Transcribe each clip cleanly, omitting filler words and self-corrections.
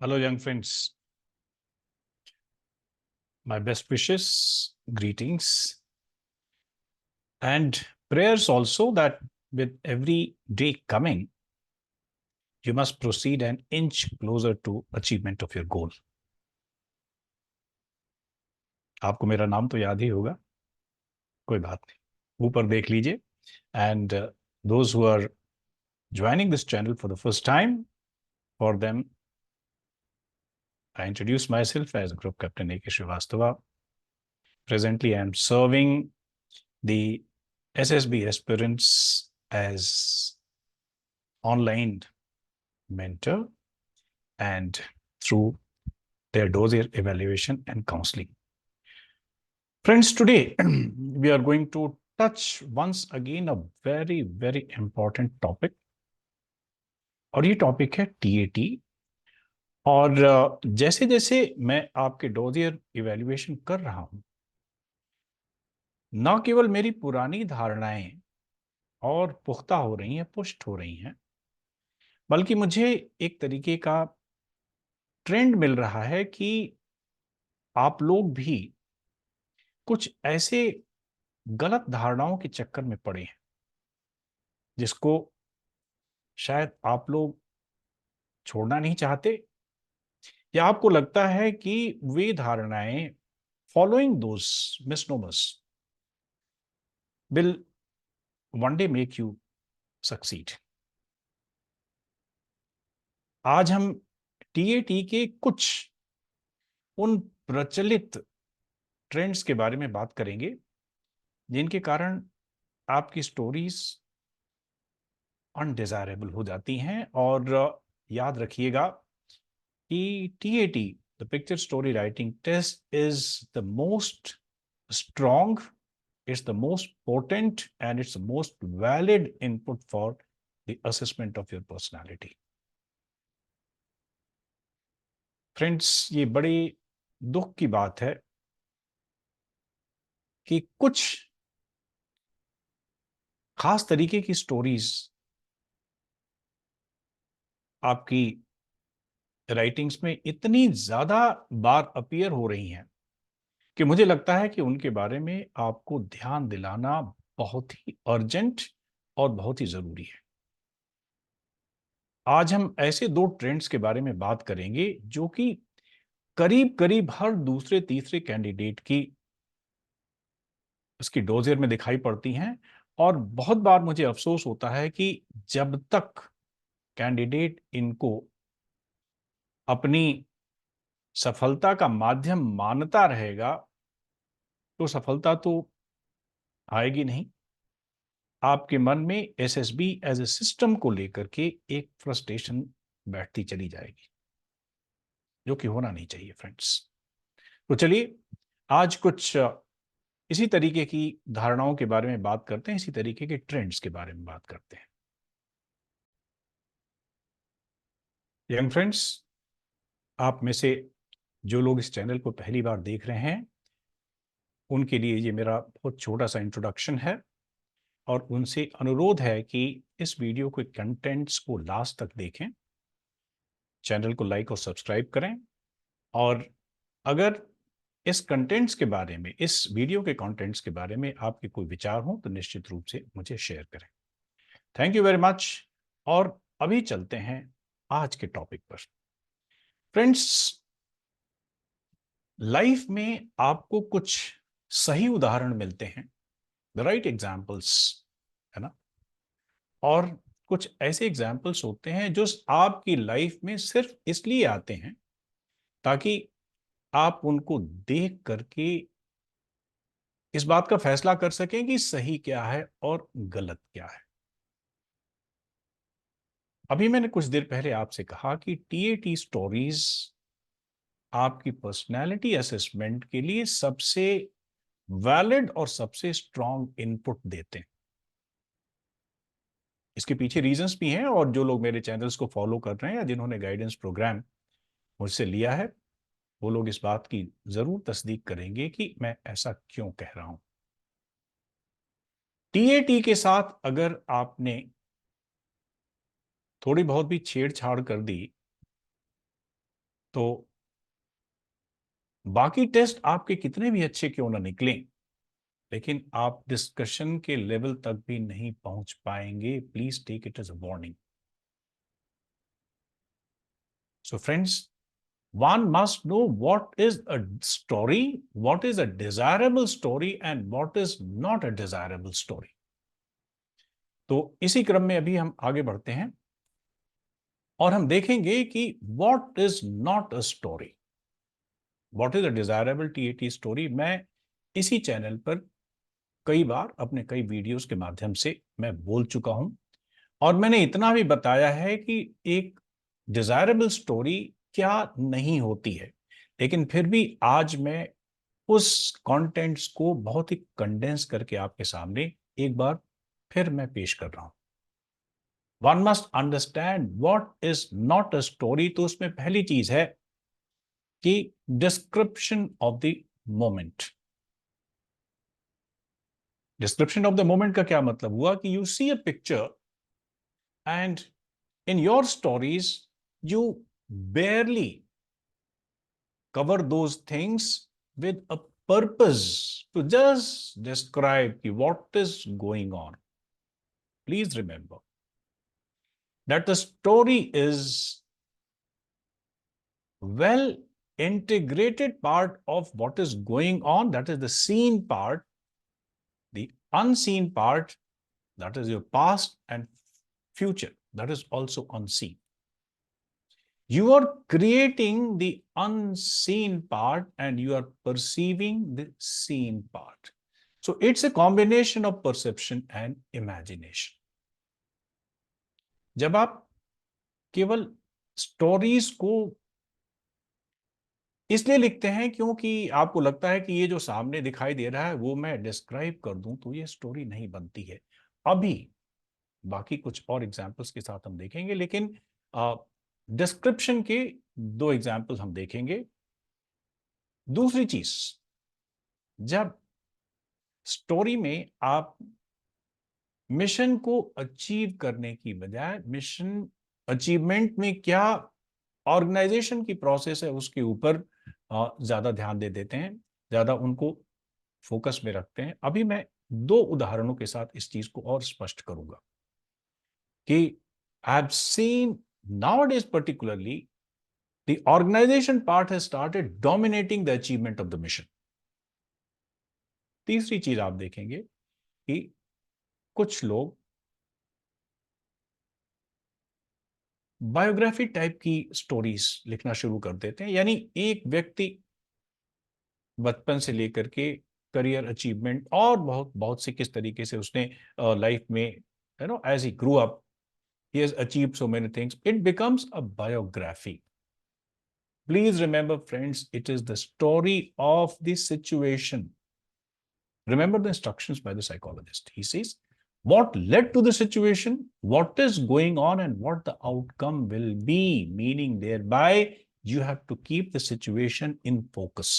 Hello, young friends. My best wishes, greetings, and prayers also that with every day coming, you must proceed an inch closer to achievement of your goal. आपको मेरा नाम तो याद ही होगा, कोई बात नहीं, ऊपर देख लीजिए. And those who are joining this channel for the first time, for them, I introduce myself as Group Captain A.K. Srivastava. Presently, I am serving the SSB aspirants as online mentor and through their dossier evaluation and counseling. Friends, today we are going to touch once again a very, very important topic. और ये topic है TAT. और जैसे जैसे मैं आपके dossier evaluation कर रहा हूं, न केवल मेरी पुरानी धारणाएं और पुख्ता हो रही हैं, पुष्ट हो रही हैं, बल्कि मुझे एक तरीके का ट्रेंड मिल रहा है कि आप लोग भी कुछ ऐसे गलत धारणाओं के चक्कर में पड़े हैं जिसको शायद आप लोग छोड़ना नहीं चाहते, या आपको लगता है कि वे धारणाएं following those misnomers will one day make you succeed. आज हम TAT के कुछ उन प्रचलित ट्रेंड्स के बारे में बात करेंगे जिनके कारण आपकी स्टोरीज अनडिजायरेबल हो जाती हैं. और याद रखिएगा कि TAT, the picture story writing test, is the most strong, it's the most potent, and it's the most valid input for the assessment of your personality. Friends, ये बड़ी दुख की बात है कि कुछ खास तरीके की स्टोरीज आपकी राइटिंग्स में इतनी ज्यादा बार अपीयर हो रही हैं कि मुझे लगता है कि उनके बारे में आपको ध्यान दिलाना बहुत ही अर्जेंट और बहुत ही जरूरी है. आज हम ऐसे दो ट्रेंड्स के बारे में बात करेंगे जो कि करीब करीब हर दूसरे तीसरे कैंडिडेट की इसकी डोजियर में दिखाई पड़ती हैं. और बहुत बार मुझे अफसोस होता है कि जब तक कैंडिडेट इनको अपनी सफलता का माध्यम मानता रहेगा तो सफलता तो आएगी नहीं. आपके मन में SSB एज ए सिस्टम को लेकर के एक फ्रस्ट्रेशन बैठती चली जाएगी, जो कि होना नहीं चाहिए फ्रेंड्स. तो चलिए आज कुछ इसी तरीके की धारणाओं के बारे में बात करते हैं, इसी तरीके के ट्रेंड्स के बारे में बात करते हैं. यंग फ्रेंड्स, आप में से जो लोग इस चैनल को पहली बार देख रहे हैं उनके लिए ये मेरा बहुत छोटा सा इंट्रोडक्शन है और उनसे अनुरोध है कि इस वीडियो के कंटेंट्स को लास्ट तक देखें, चैनल को लाइक और सब्सक्राइब करें, और अगर इस कंटेंट्स के बारे में, इस वीडियो के कंटेंट्स के बारे में आपके कोई विचार हो तो निश्चित रूप से मुझे शेयर करें. Thank you very much. और अभी चलते हैं आज के टॉपिक पर. फ्रेंड्स, लाइफ में आपको कुछ सही उदाहरण मिलते हैं, द राइट एग्जाम्पल्स, है ना, और कुछ ऐसे एग्जाम्पल्स होते हैं जो आपकी लाइफ में सिर्फ इसलिए आते हैं ताकि आप उनको देख करके इस बात का फैसला कर सकें कि सही क्या है और गलत क्या है. अभी मैंने कुछ देर पहले आपसे कहा कि TAT स्टोरीज आपकी पर्सनैलिटी असेसमेंट के लिए सबसे वैलिड और सबसे स्ट्रॉन्ग इनपुट देते हैं. इसके पीछे रीजंस भी हैं, और जो लोग मेरे चैनल्स को फॉलो कर रहे हैं या जिन्होंने गाइडेंस प्रोग्राम मुझसे लिया है वो लोग इस बात की जरूर तस्दीक करेंगे कि मैं ऐसा क्यों कह रहा हूं. TAT के साथ अगर आपने थोड़ी बहुत भी छेड़छाड़ कर दी तो बाकी टेस्ट आपके कितने भी अच्छे क्यों ना निकलें, लेकिन आप डिस्कशन के लेवल तक भी नहीं पहुंच पाएंगे. Please take it as a warning. So friends, one must know what is a story, what is a desirable story, and what is not a desirable story. तो इसी क्रम में अभी हम आगे बढ़ते हैं और हम देखेंगे कि what is not a story, what is a desirable TAT story. मैं इसी चैनल पर कई बार अपने कई वीडियोस के माध्यम से मैं बोल चुका हूं और मैंने इतना भी बताया है कि एक डिजायरेबल स्टोरी क्या नहीं होती है, लेकिन फिर भी आज मैं उस कंटेंट्स को बहुत ही कंडेंस करके आपके सामने एक बार फिर मैं पेश कर रहा हूं. One must understand what is not a story. तो उसमें पहली चीज है कि description of the moment. Description of the moment का क्या मतलब हुआ कि you see a picture and in your stories you barely cover those things with a purpose to just describe what is going on. Please remember that the story is well integrated part of what is going on, that is the seen part. The unseen part, that is your past and future, that is also unseen. You are creating the unseen part and you are perceiving the seen part. So it's a combination of perception and imagination. जब आप केवल stories को इसलिए लिखते हैं क्योंकि आपको लगता है कि ये जो सामने दिखाई दे रहा है वो मैं डिस्क्राइब कर दूं तो ये स्टोरी नहीं बनती है. अभी बाकी कुछ और एग्जांपल्स के साथ हम देखेंगे, लेकिन डिस्क्रिप्शन के दो एग्जांपल हम देखेंगे. दूसरी चीज, जब स्टोरी में आप मिशन को अचीव करने की बजाय मिशन अचीवमेंट में क्या ऑर्गेनाइजेशन की प्रोसेस है उसके ऊपर ज्यादा ध्यान दे देते हैं, ज्यादा उनको फोकस में रखते हैं. अभी मैं दो उदाहरणों के साथ इस चीज को और स्पष्ट करूंगा कि I have seen nowadays particularly the organization part has started dominating the achievement of the mission. तीसरी चीज आप देखेंगे कि कुछ लोग बायोग्राफी टाइप की स्टोरीज लिखना शुरू कर देते हैं, यानी एक व्यक्ति बचपन से लेकर के करियर अचीवमेंट और बहुत बहुत से किस तरीके से उसने लाइफ में एज ही ग्रू अप ही has achieved so many things, it becomes a biography. Please remember, friends, it is the story of the situation. Remember the instructions by the psychologist. He says, what led to the situation, what is going on, and what the outcome will be. Meaning, thereby, you have to keep the situation in focus.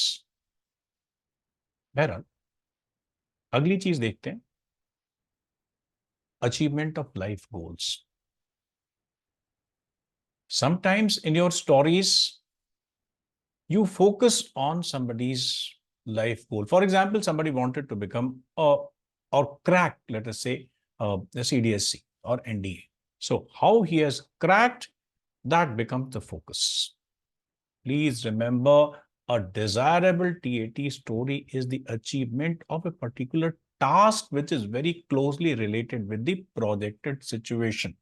बहरहाल अगली चीज देखते हैं, achievement of life goals. Sometimes in your stories, you focus on somebody's life goal. For example, somebody wanted to become or crack, let us say, the CDSC or NDA. So how he has cracked, that becomes the focus. Please remember, a desirable TAT story is the achievement of a particular task which is very closely related with the projected situation.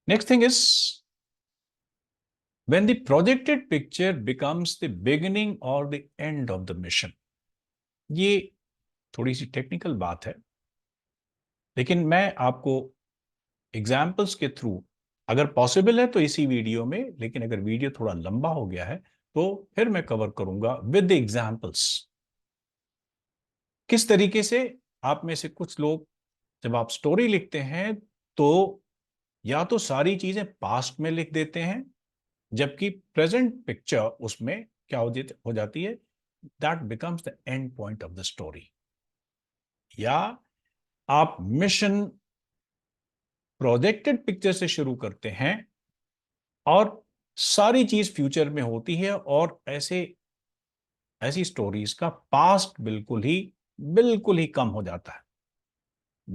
Next thing is, when the projected picture becomes the beginning or the end of the mission. ये थोड़ी सी technical बात है, लेकिन मैं आपको examples के through, अगर possible है तो इसी वीडियो में, लेकिन अगर वीडियो थोड़ा लंबा हो गया है तो फिर मैं कवर करूंगा विद एग्जाम्पल्स. किस तरीके से आप में से कुछ लोग जब आप स्टोरी लिखते हैं तो या तो सारी चीजें पास्ट में लिख देते हैं, जबकि प्रेजेंट पिक्चर उसमें क्या हो जाती है, that becomes the end point of the story. या आप मिशन प्रोजेक्टेड पिक्चर से शुरू करते हैं और सारी चीज फ्यूचर में होती है, और ऐसी स्टोरीज का पास्ट बिल्कुल ही कम हो जाता है,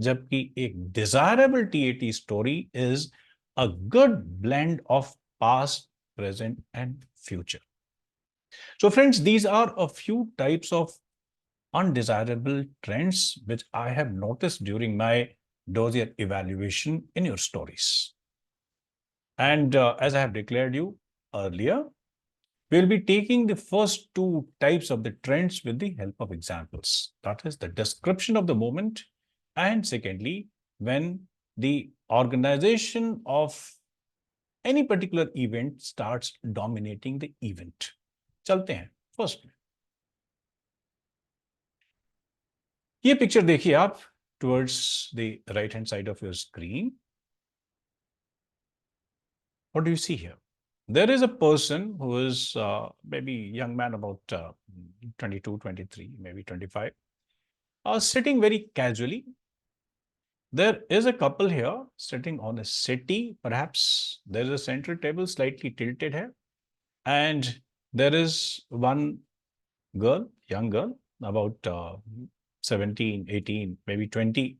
जबकि एक desirable TAT story is a good blend of past, present and future. So friends, these are a few types of undesirable trends which I have noticed during my dossier evaluation in your stories. And as I have declared you earlier, we'll be taking the first two types of the trends with the help of examples. That is the description of the moment, and secondly, when the organization of any particular event starts dominating the event. चलते हैं first में. ये picture देखिए आप towards the right hand side of your screen. What do you see here? There is a person who is maybe young man about 22, 23, maybe 25, sitting very casually. There is a couple here sitting on a settee. Perhaps there is a central table slightly tilted here. And there is one girl, young girl, about 17, 18, maybe 20.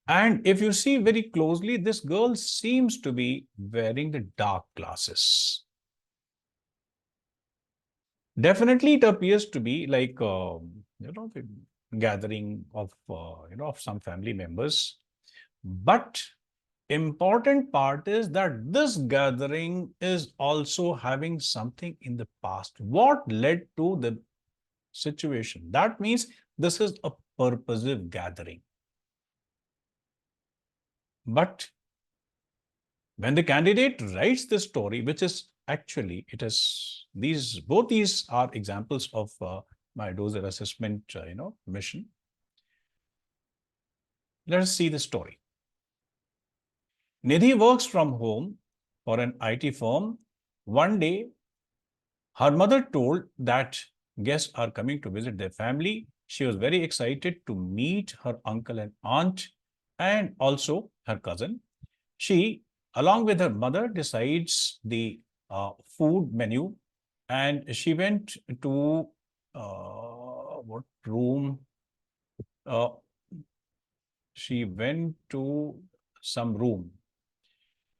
And if you see very closely, this girl seems to be wearing the dark glasses. Definitely, it appears to be like the gathering of of some family members. But important part is that this gathering is also having something in the past. What led to the situation? That means this is a purposive gathering. But when the candidate writes this story, which is actually, it is both these are examples of my dossier assessment mission. Let us see the story. Nidhi works from home for an IT firm. One day, her mother told that guests are coming to visit their family. She was very excited to meet her uncle and aunt and also her cousin. She, along with her mother, decides the food menu, and she went to what room? Uh, she went to some room.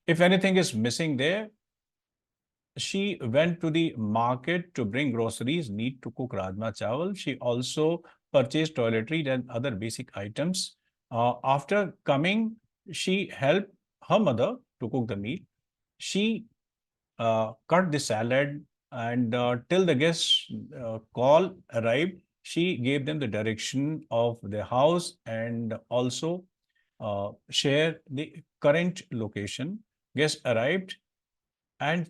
If anything is missing there, she went to the market to bring groceries, need to cook rajma chawal. She also purchased toiletries and other basic items. After coming, she helped her mother to cook the meal. She cut the salad, and till the guests call arrived, she gave them the direction of the house and also share the current location. Guests arrived, and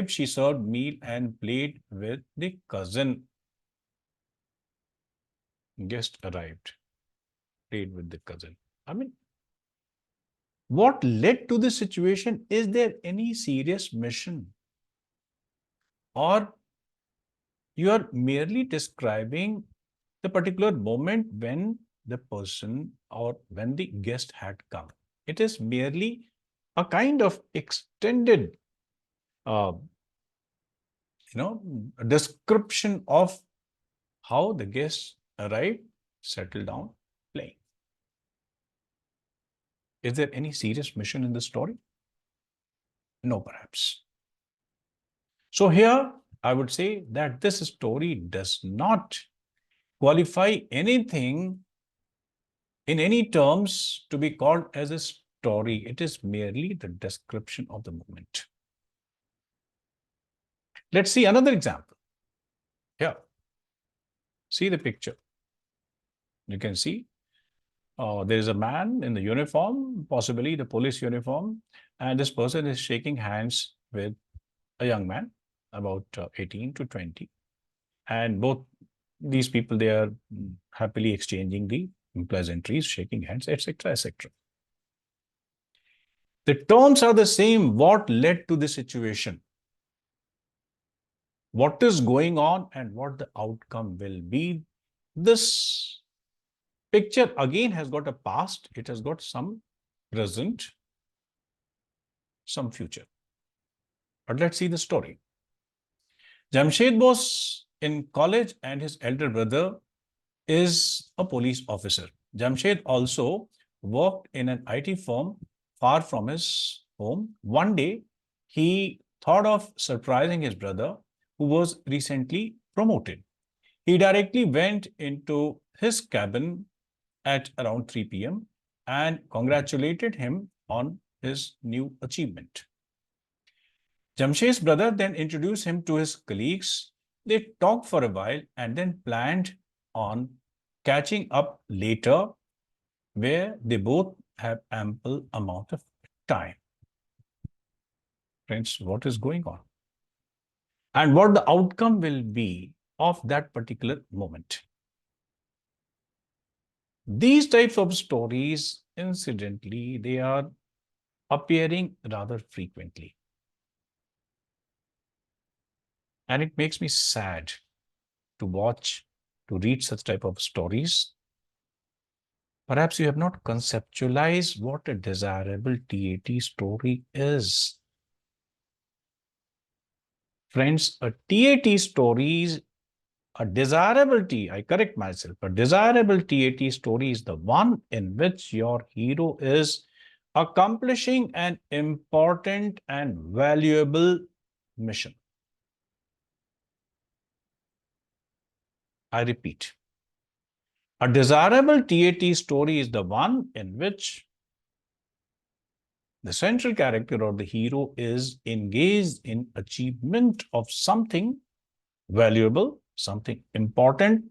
she served meal and played with the cousin. Guest arrived, played with the cousin. I mean, what led to this situation? Is there any serious mission? Or you are merely describing the particular moment when the person or when the guest had come? It is merely a kind of extended uh, a description of how the guests arrived, settled down, playing. Is there any serious mission in the story? No, perhaps. So here, I would say that this story does not qualify anything in any terms to be called as a story. It is merely the description of the moment. Let's see another example. Here, see the picture. You can see there is a man in the uniform, possibly the police uniform, and this person is shaking hands with a young man about 18 to 20. And both these people, they are happily exchanging the pleasantries, shaking hands, etc., etc. The terms are the same. What led to the situation? What is going on and what the outcome will be? This picture again has got a past, it has got some present, some future. But let's see the story. Jamshed was in college and his elder brother is a police officer. Jamshed also worked in an IT firm far from his home. One day, he thought of surprising his brother, who was recently promoted. He directly went into his cabin at around 3 p.m. and congratulated him on his new achievement. Jamshed's brother then introduced him to his colleagues. They talked for a while and then planned on catching up later, where they both have ample amount of time. Friends, what is going on? And what the outcome will be of that particular moment. These types of stories, incidentally, they are appearing rather frequently. And it makes me sad to watch, to read such type of stories. Perhaps you have not conceptualized what a desirable TAT story is. Friends, a TAT story, a desirable T, I correct myself, a desirable TAT story is the one in which your hero is accomplishing an important and valuable mission. I repeat, a desirable TAT story is the one in which the central character or the hero is engaged in achievement of something valuable, something important,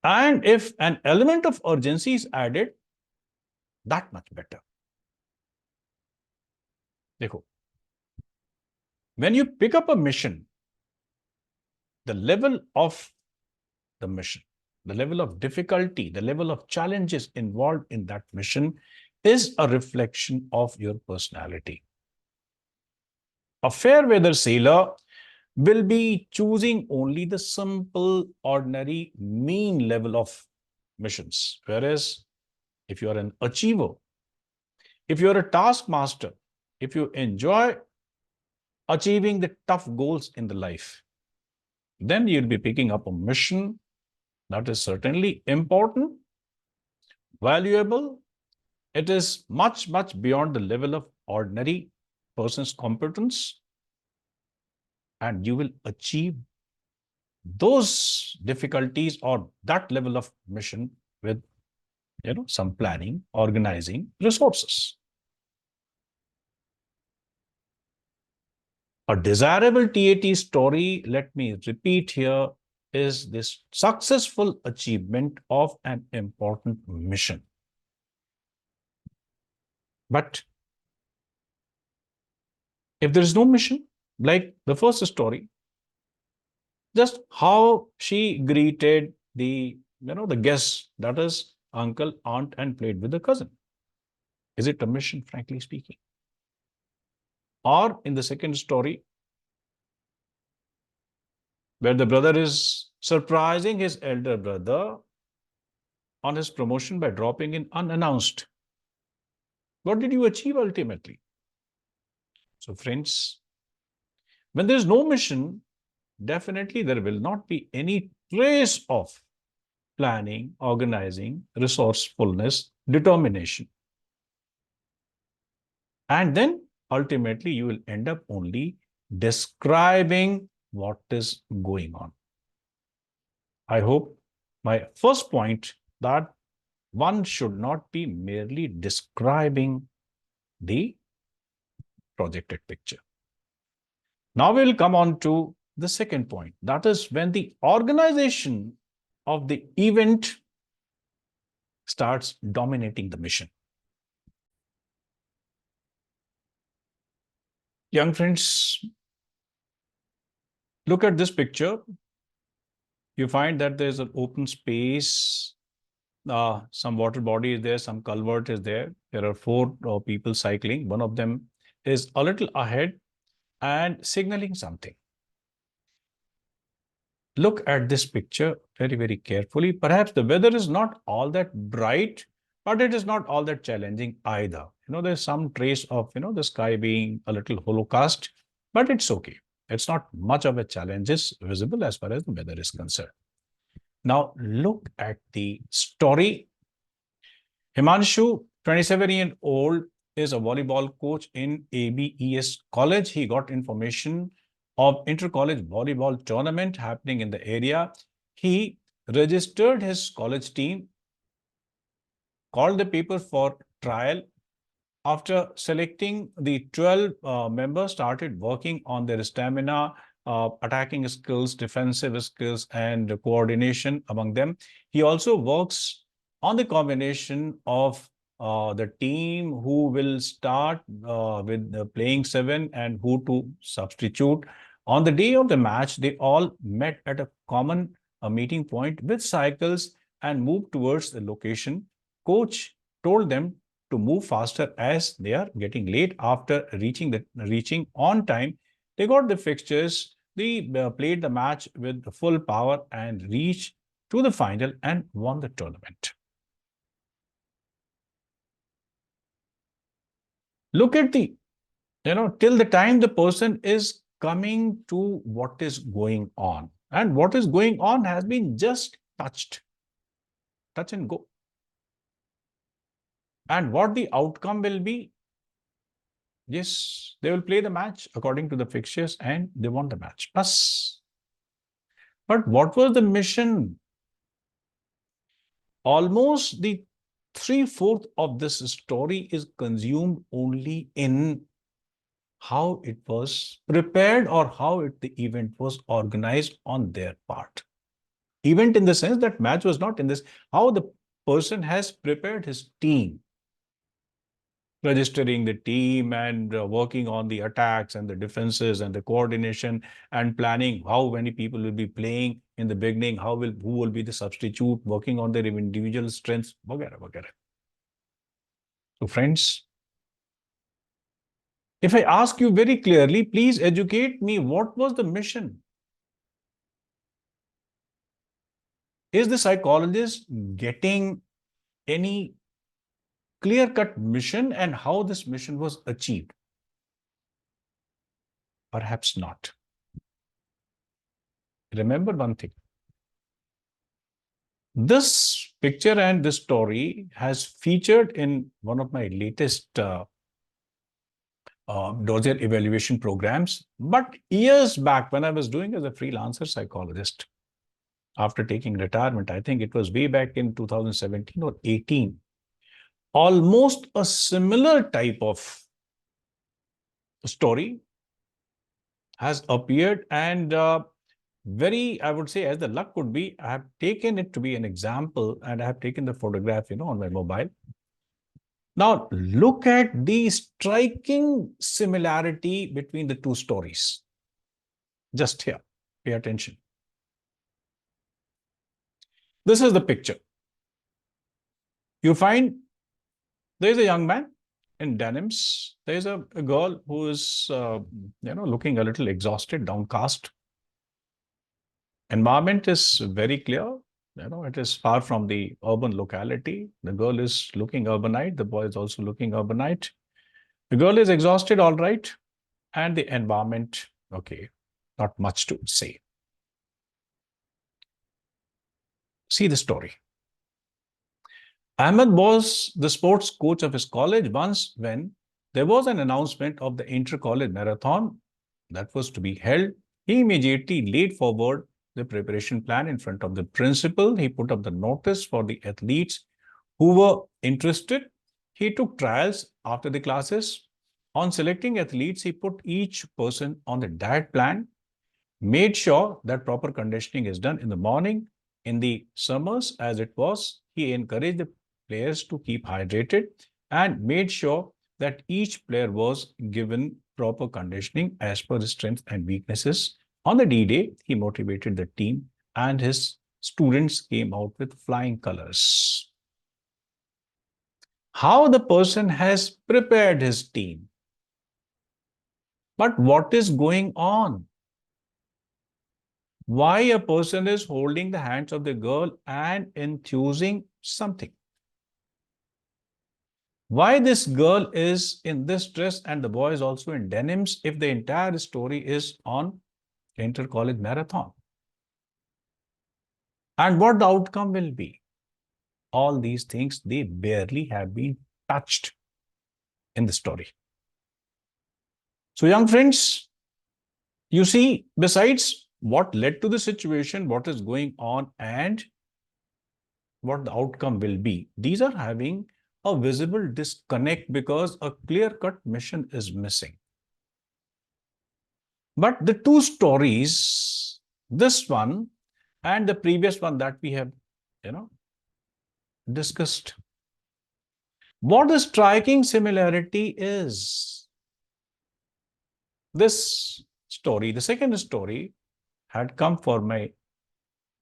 and if an element of urgency is added, that much better. Dekho, when you pick up a mission, the level of the mission, the level of difficulty, the level of challenges involved in that mission is a reflection of your personality. A fair weather sailor will be choosing only the simple, ordinary, mean level of missions. Whereas if you are an achiever, if you are a taskmaster, if you enjoy achieving the tough goals in the life, then you'll be picking up a mission that is certainly important, valuable. It is much, much beyond the level of ordinary person's competence, and you will achieve those difficulties or that level of mission with some planning, organizing, resources. A desirable TAT story, let me repeat here, is this successful achievement of an important mission. But if there is no mission, like the first story, just how she greeted the guests, that is uncle, aunt, and played with the cousin. Is it a mission, frankly speaking? Or in the second story, where the brother is surprising his elder brother on his promotion by dropping in unannounced. What did you achieve ultimately? So friends, when there is no mission, definitely there will not be any trace of planning, organizing, resourcefulness, determination. And then ultimately you will end up only describing what is going on. I hope my first point, that one should not be merely describing the projected picture. Now we will come on to the second point. That is when the organization of the event starts dominating the mission. Young friends, look at this picture. You find that there's an open space. Some water body is there, some culvert is there. There are four people cycling. One of them is a little ahead and signaling something. Look at this picture very, very carefully. Perhaps the weather is not all that bright, but it is not all that challenging either. There's some trace of, the sky being a little holocast. But it's okay. It's not much of a challenge is visible as far as the weather is concerned. Now look at the story. Himanshu, 27-year-old, is a volleyball coach in ABES College. He got information of inter-college volleyball tournament happening in the area. He registered his college team, called the people for trial. After selecting the 12 members, started working on their stamina, attacking skills, defensive skills, and coordination among them. He also works on the combination of the team who will start with the playing seven and who to substitute. On the day of the match, they all met at a common meeting point with cycles and moved towards the location. Coach told them to move faster as they are getting late. After reaching on time, they got the fixtures. They played the match with full power and reached to the final and won the tournament. Look at the, till the time the person is coming to what is going on. And what is going on has been just touch and go. And what the outcome will be, yes, they will play the match according to the fixtures and they won the match. Plus, but what was the mission? Almost the 3/4 of this story is consumed only in how it was prepared or how the event was organized on their part. Event in the sense that match was not in this, how the person has prepared his team, registering the team and working on the attacks and the defenses and the coordination and planning how many people will be playing in the beginning, who will be the substitute, working on their individual strengths, वगैरह वगैरह. So friends, if I ask you very clearly, please educate me, what was the mission? Is the psychologist getting any clear-cut mission and how this mission was achieved? Perhaps not. Remember one thing. This picture and this story has featured in one of my latest dossier evaluation programs. But years back, when I was doing as a freelancer psychologist, after taking retirement, I think it was way back in 2017 or 18, almost a similar type of story has appeared, and very, I would say, as the luck could be, I have taken it to be an example and I have taken the photograph, on my mobile. Now, look at the striking similarity between the two stories. Just here, pay attention. This is the picture. You find there is a young man in denims. There is a girl who is, looking a little exhausted, downcast. Environment is very clear. It is far from the urban locality. The girl is looking urbanite. The boy is also looking urbanite. The girl is exhausted, all right. And the environment, okay, not much to say. See the story. Ahmed was the sports coach of his college. Once when there was an announcement of the inter-college marathon that was to be held, he immediately laid forward the preparation plan in front of the principal. He put up the notice for the athletes who were interested. He took trials after the classes. On selecting athletes, he put each person on the diet plan, made sure that proper conditioning is done in the morning. In the summers, as it was, he encouraged the players to keep hydrated and made sure that each player was given proper conditioning as per the strengths and weaknesses. On the D-Day, he motivated the team and his students came out with flying colors. How the person has prepared his team. But what is going on? Why a person is holding the hands of the girl and enthusing something? Why this girl is in this dress and the boy is also in denims if the entire story is on inter-college marathon? And what the outcome will be? All these things, they barely have been touched in the story. So, young friends, you see, besides what led to the situation, what is going on, and what the outcome will be, these are having a visible disconnect because a clear-cut mission is missing. But the two stories, this one and the previous one that we have, discussed, what the striking similarity is. This story, the second story, had come for my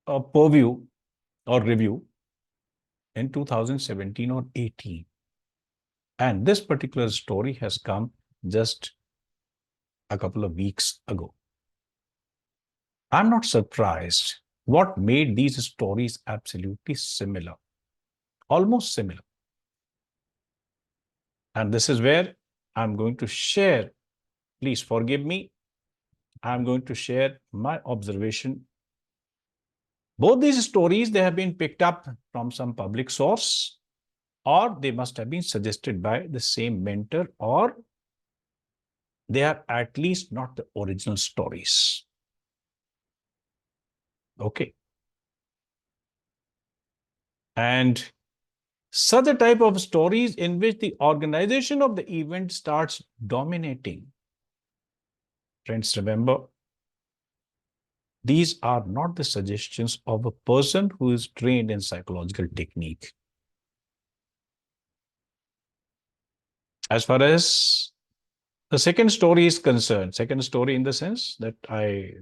purview or review in 2017 or 18. And this particular story has come just a couple of weeks ago. I'm not surprised. What made these stories absolutely similar, almost similar? And this is where I'm going to share, please forgive me, I'm going to share my observation. Both these stories, they have been picked up from some public source, or they must have been suggested by the same mentor, or they are at least not the original stories. Okay. And such a type of stories in which the organization of the event starts dominating. Friends, remember, these are not the suggestions of a person who is trained in psychological technique. As far as the second story is concerned, second story in the sense that I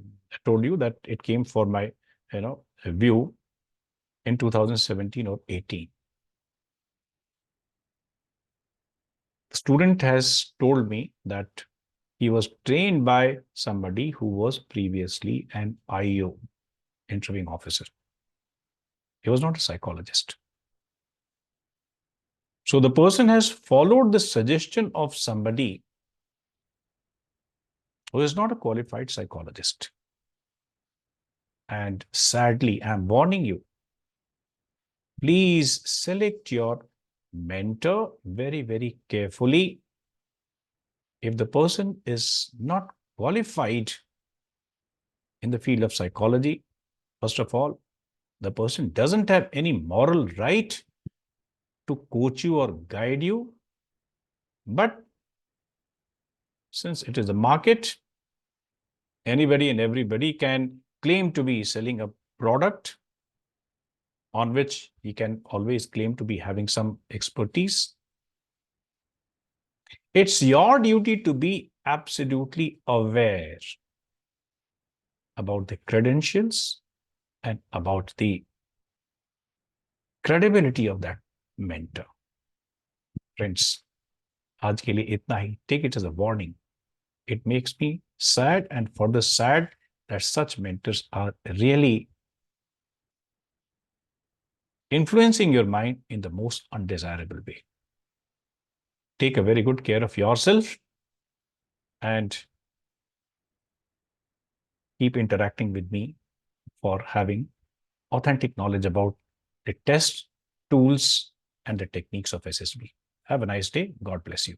told you that it came for my, view in 2017 or 18. The student has told me that he was trained by somebody who was previously an IO, interviewing officer. He was not a psychologist. So the person has followed the suggestion of somebody who is not a qualified psychologist. And sadly, I'm warning you, please select your mentor very, very carefully. If the person is not qualified in the field of psychology, first of all, the person doesn't have any moral right to coach you or guide you. But since it is a market, anybody and everybody can claim to be selling a product on which he can always claim to be having some expertise. It's your duty to be absolutely aware about the credentials and about the credibility of that mentor. Friends, आज के लिए इतना ही. Take it as a warning. It makes me sad and further sad that such mentors are really influencing your mind in the most undesirable way. Take a very good care of yourself and keep interacting with me for having authentic knowledge about the tests, tools, and the techniques of SSB. Have a nice day. God bless you.